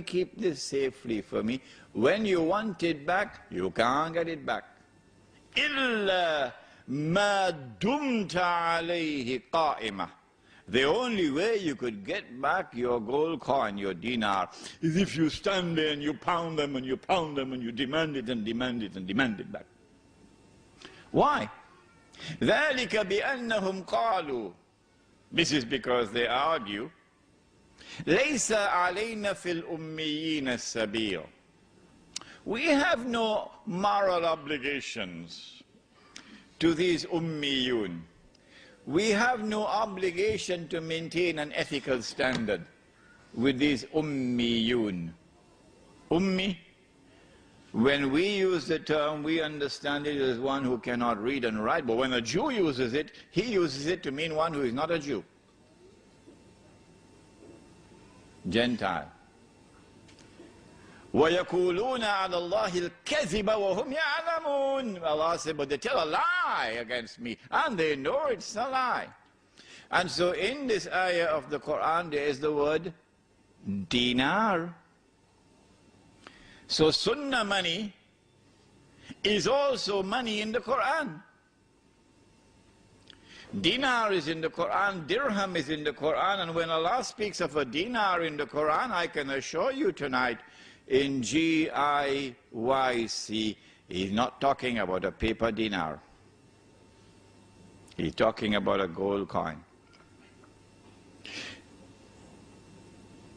keep this safely for me. When you want it back, you can't get it back. إِلَّا مَا دُمْتَ عَلَيْهِ قَائِمَةً. The only way you could get back your gold coin, your dinar, is if you stand there and you pound them and you pound them and you demand it and demand it and demand it back. Why? ذَلِكَ بِأَنَّهُمْ قَالُوا. This is because they argue, لَيْسَ عَلَيْنَا فِي الْأُمِّيِّينَ السَّبِيلٌ. We have no moral obligations to these ummiyun. We have no obligation to maintain an ethical standard with these ummiyun. Ummi, when we use the term, we understand it as one who cannot read and write, but when a Jew uses it, he uses it to mean one who is not a Jew. Gentile. وَيَقُولُونَ عَلَى اللَّهِ الْكَذِبَ وَهُمْ يَعْلَمُونَ. Allah said, but they tell a lie against me, and they know it's a lie. And so in this ayah of the Quran, there is the word dinar. So sunnah money is also money in the Quran. Dinar is in the Quran, dirham is in the Quran, and when Allah speaks of a dinar in the Quran, I can assure you tonight, in G-I-Y-C, he's not talking about a paper dinar. He's talking about a gold coin.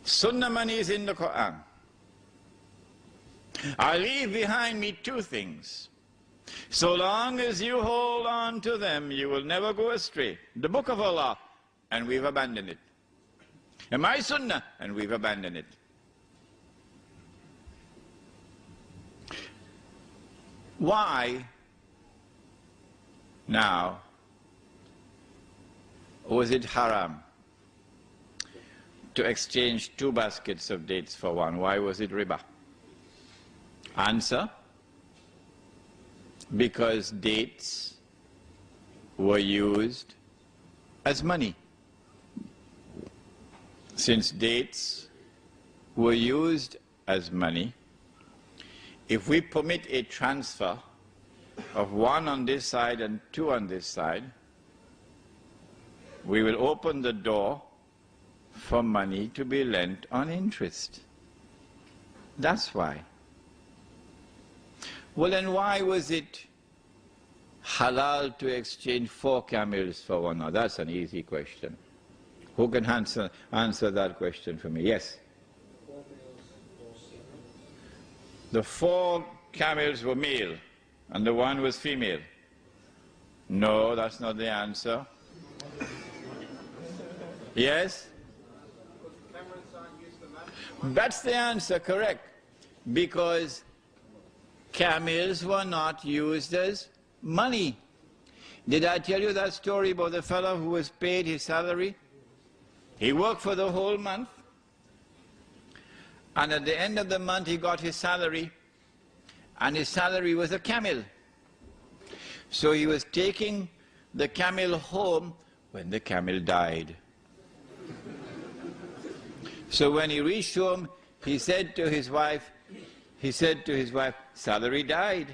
Sunnah money is in the Quran. I leave behind me two things. So long as you hold on to them, you will never go astray. The book of Allah, and we've abandoned it. And my sunnah, and we've abandoned it. Why now was it haram to exchange 2 baskets of dates for one? Why was it riba? Answer: because dates were used as money. Since dates were used as money, if we permit a transfer of 1 on this side and 2 on this side, we will open the door for money to be lent on interest. That's why. Well, then why was it halal to exchange 4 camels for one? Now, that's an easy question. Who can answer that question for me? Yes? The 4 camels were male, and the 1 was female. No, that's not the answer. Yes? That's the answer, correct. Because camels were not used as money. Did I tell you that story about the fellow who was paid his salary? He worked for the whole month, and at the end of the month he got his salary, and his salary was a camel. So he was taking the camel home when the camel died. So when he reached home, he said to his wife, salary died.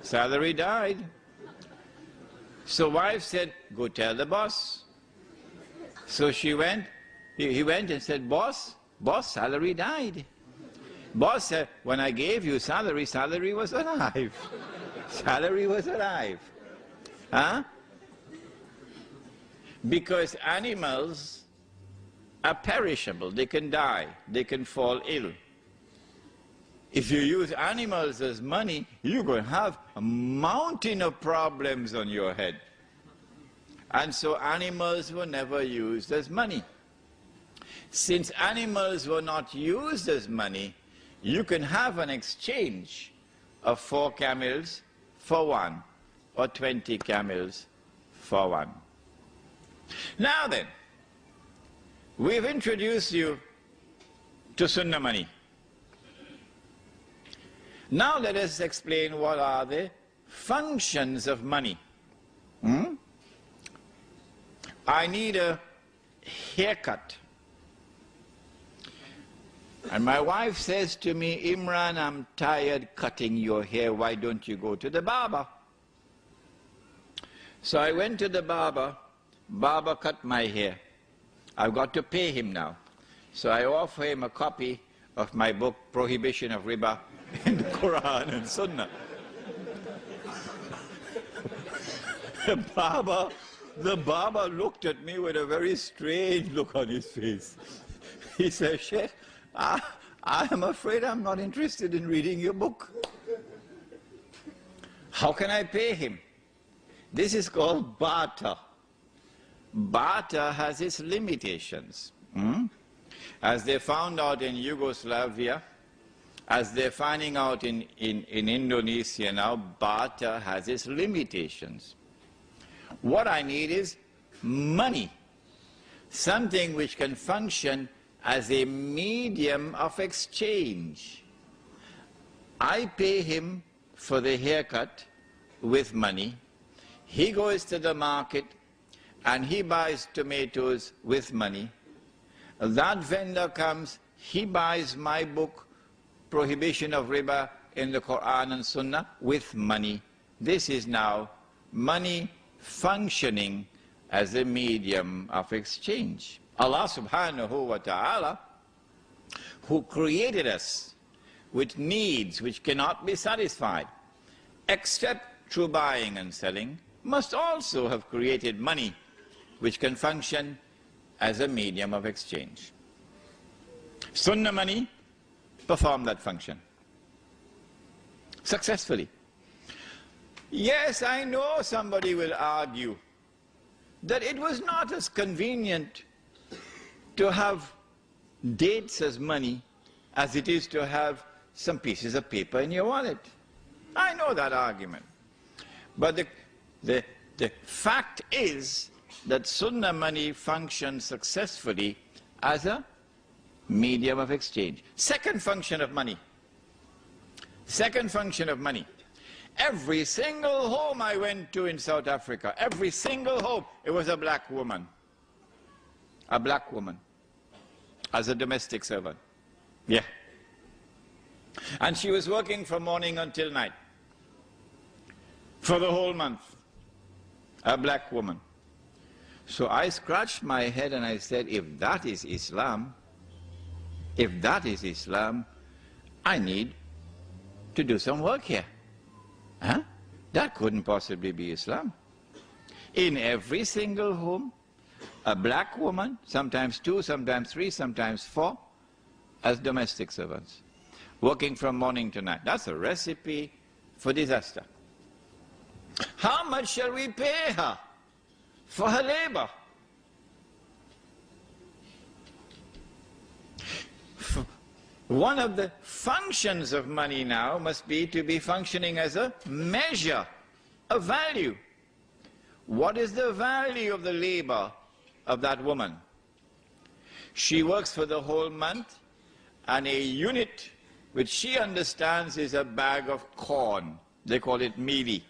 Salary died. So wife said, go tell the boss. So she went, he went and said, boss, salary died. Boss said, when I gave you salary, salary was alive. Salary was alive. Huh? Because animals are perishable. They can die. They can fall ill. If you use animals as money, you're going to have a mountain of problems on your head. And so animals were never used as money. Since animals were not used as money, you can have an exchange of 4 camels for 1, or 20 camels for 1. Now then, we've introduced you to Sunnah money. Now let us explain what are the functions of money. I need a haircut. And my wife says to me, Imran, I'm tired cutting your hair. Why don't you go to the barber? So I went to the barber. Barber cut my hair. I've got to pay him now. So I offer him a copy of my book, Prohibition of Riba in the Quran and Sunnah. The barber looked at me with a very strange look on his face. He said, Sheikh, I am afraid I'm not interested in reading your book. How can I pay him? This is called barter. Barter has its limitations. As they found out in Yugoslavia, as they're finding out in Indonesia now, barter has its limitations. What I need is money, something which can function as a medium of exchange. I pay him for the haircut with money. He goes to the market and he buys tomatoes with money. That vendor comes, he buys my book, Prohibition of Riba in the Quran and Sunnah, with money. This is now money functioning as a medium of exchange. Allah subhanahu wa ta'ala, who created us with needs which cannot be satisfied except through buying and selling, must also have created money which can function as a medium of exchange. Sunnah money performed that function successfully. Yes, I know somebody will argue that it was not as convenient to have dates as money as it is to have some pieces of paper in your wallet. I know that argument. But the fact is that Sunnah money functions successfully as a medium of exchange. Second function of money. Second function of money. Every single home I went to in South Africa, every single home, it was a black woman. A black woman as a domestic servant. Yeah. And she was working from morning until night for the whole month. A black woman. So I scratched my head and I said, if that is Islam, I need to do some work here. Huh? That couldn't possibly be Islam. In every single home, a black woman, sometimes 2, sometimes 3, sometimes 4, as domestic servants, working from morning to night. That's a recipe for disaster. How much shall we pay her for her labor? One of the functions of money now must be to be functioning as a measure, a value. What is the value of the labor of that woman? She works for the whole month, and a unit which she understands is a bag of corn. They call it mealie,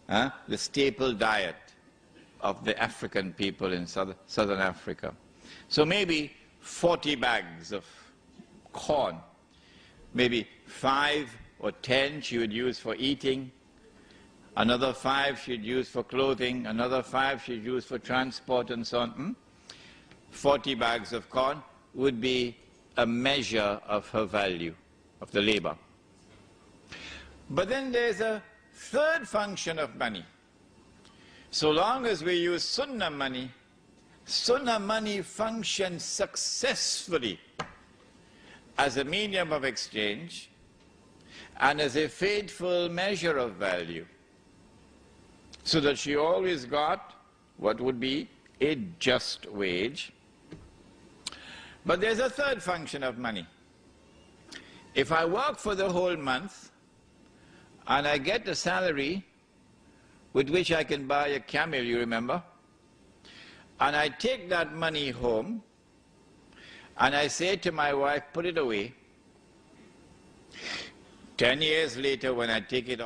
the staple diet of the African people in southern Africa. So maybe 40 bags of corn, maybe 5 or 10 she would use for eating, another 5 she'd use for clothing, another 5 she'd use for transport and so on. 40 bags of corn would be a measure of her value, of the labor. But then there's a third function of money. So long as we use Sunnah money functions successfully as a medium of exchange and as a faithful measure of value, so that she always got what would be a just wage. But there's a third function of money. If I work for the whole month and I get a salary with which I can buy a camel, you remember, and I take that money home and I say to my wife, put it away. 10 years later when I take it